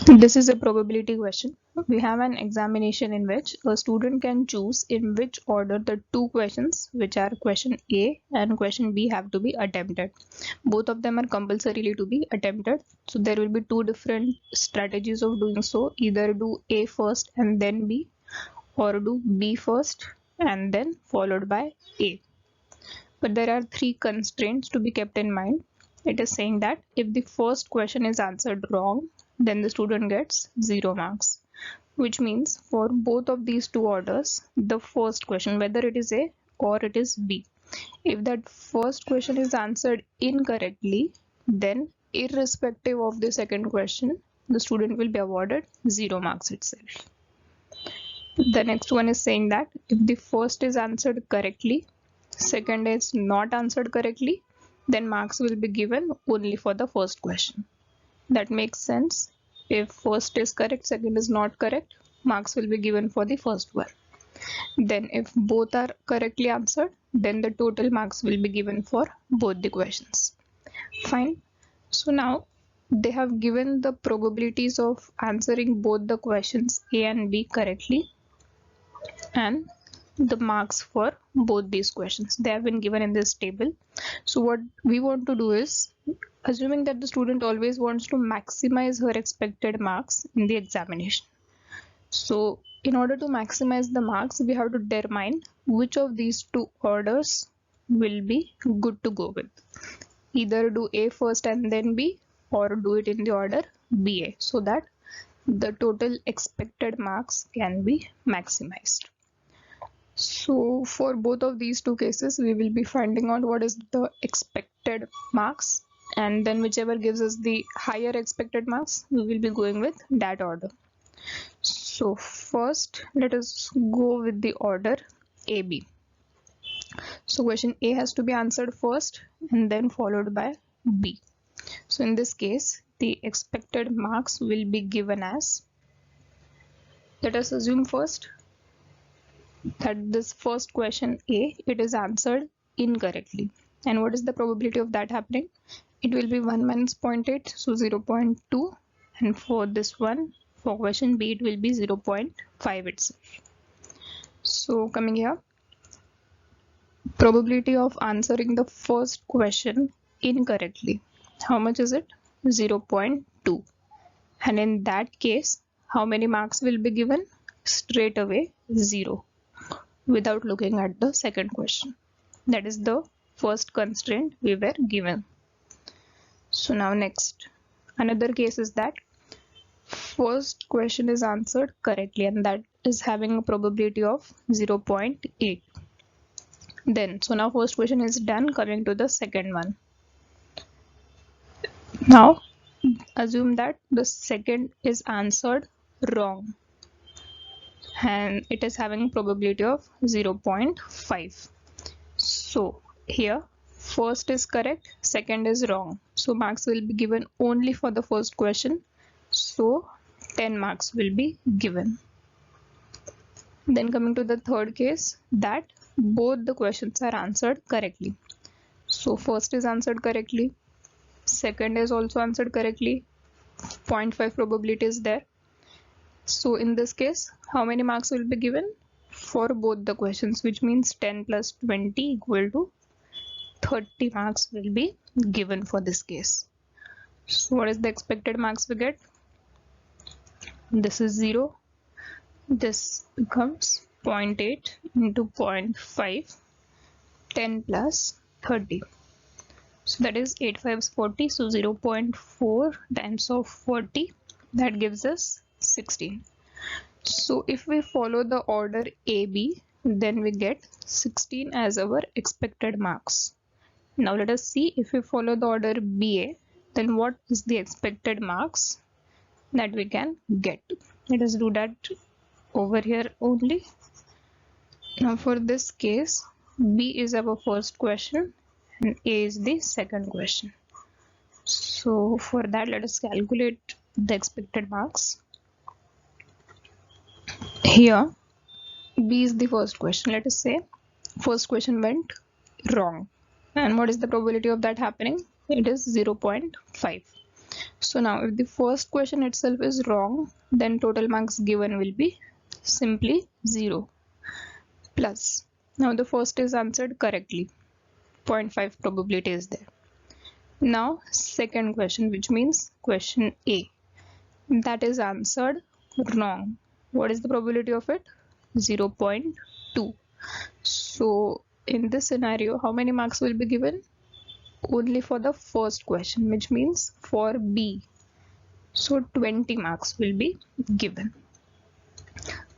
This is a probability question. We have an examination in which a student can choose in which order the two questions, which are question A and question B, have to be attempted. Both of them are compulsorily to be attempted. So there will be two different strategies of doing so. Either do A first and then B, or do B first and then followed by A. But there are three constraints to be kept in mind. It is saying that if the first question is answered wrong, then the student gets 0 marks, which means for both of these two orders, the first question, whether it is A or it is B, if that first question is answered incorrectly, then irrespective of the second question, the student will be awarded 0 marks itself. The next one is saying that if the first is answered correctly, second is not answered correctly, then marks will be given only for the first question. That makes sense. If first is correct, second is not correct, marks will be given for the first one. Then if both are correctly answered, then the total marks will be given for both the questions. Fine. So now they have given the probabilities of answering both the questions A and B correctly and the marks for both these questions. They have been given in this table. So what we want to do is, assuming that the student always wants to maximize her expected marks in the examination. So in order to maximize the marks, we have to determine which of these two orders will be good to go with. Either do A first and then B, or do it in the order BA, so that the total expected marks can be maximized. So for both of these two cases, we will be finding out what is the expected marks, and then whichever gives us the higher expected marks, we will be going with that order. So first, let us go with the order AB. So question A has to be answered first and then followed by B. So in this case, the expected marks will be given as, let us assume first that this first question A, it is answered incorrectly. And what is the probability of that happening? It will be 1 minus 0.8, so 0.2. And for this one, for question B, it will be 0.5 itself. So coming here, probability of answering the first question incorrectly, how much is it? 0.2. And in that case, how many marks will be given? Straight away 0, without looking at the second question. That is the first constraint we were given. So now next, another case is that first question is answered correctly, and that is having a probability of 0.8. Then, so now first question is done. Coming to the second one. Now assume that the second is answered wrong, and it is having a probability of 0.5. So here first is correct, second is wrong, so marks will be given only for the first question, so 10 marks will be given. Then coming to the third case, that both the questions are answered correctly. So first is answered correctly, second is also answered correctly, 0.5 probability is there. So in this case, how many marks will be given for both the questions, which means 10 plus 20 equal to 30 marks will be given for this case. So what is the expected marks we get? This is 0. This becomes 0.8 into 0.5, 10 plus 30. So that is 8 5s 40. So 0.4 times of 40, that gives us 16. So if we follow the order AB, then we get 16 as our expected marks. Now let us see, if we follow the order BA, then what is the expected marks that we can get. Let us do that over here only. Now for this case, B is our first question and A is the second question. So for that, let us calculate the expected marks. Here B is the first question. Let us say first question went wrong, and what is the probability of that happening? It is 0.5. So now if the first question itself is wrong, then total marks given will be simply 0 plus. Now the first is answered correctly. 0.5 probability is there. Now second question, which means question A, that is answered wrong. What is the probability of it? 0.2. So in this scenario, how many marks will be given? Only for the first question, which means for B. So 20 marks will be given.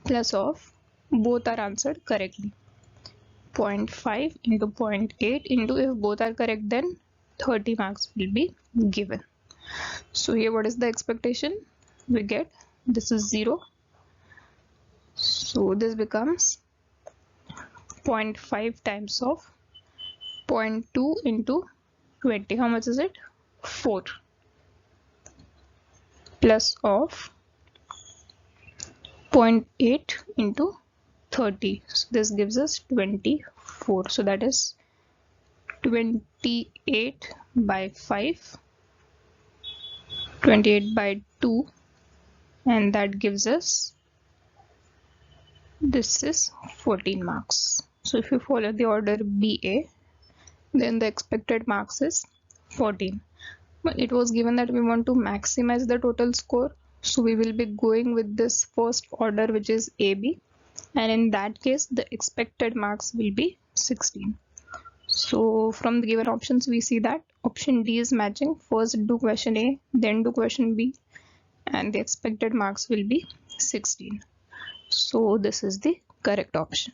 Plus of both are answered correctly. 0.5 into 0.8 into, if both are correct, then 30 marks will be given. So here what is the expectation? We get this is 0. So this becomes 0.5 times of 0.2 into 20. How much is it? 4. Plus of 0.8 into 30. So this gives us 24. So that is 28 by 5, 28 by 2, and that gives us, this is 14 marks. So if you follow the order BA, then the expected marks is 14. But it was given that we want to maximize the total score, so we will be going with this first order, which is AB, and in that case the expected marks will be 16. So from the given options we see that option D is matching. First do question A, then do question B, and the expected marks will be 16. So this is the correct option.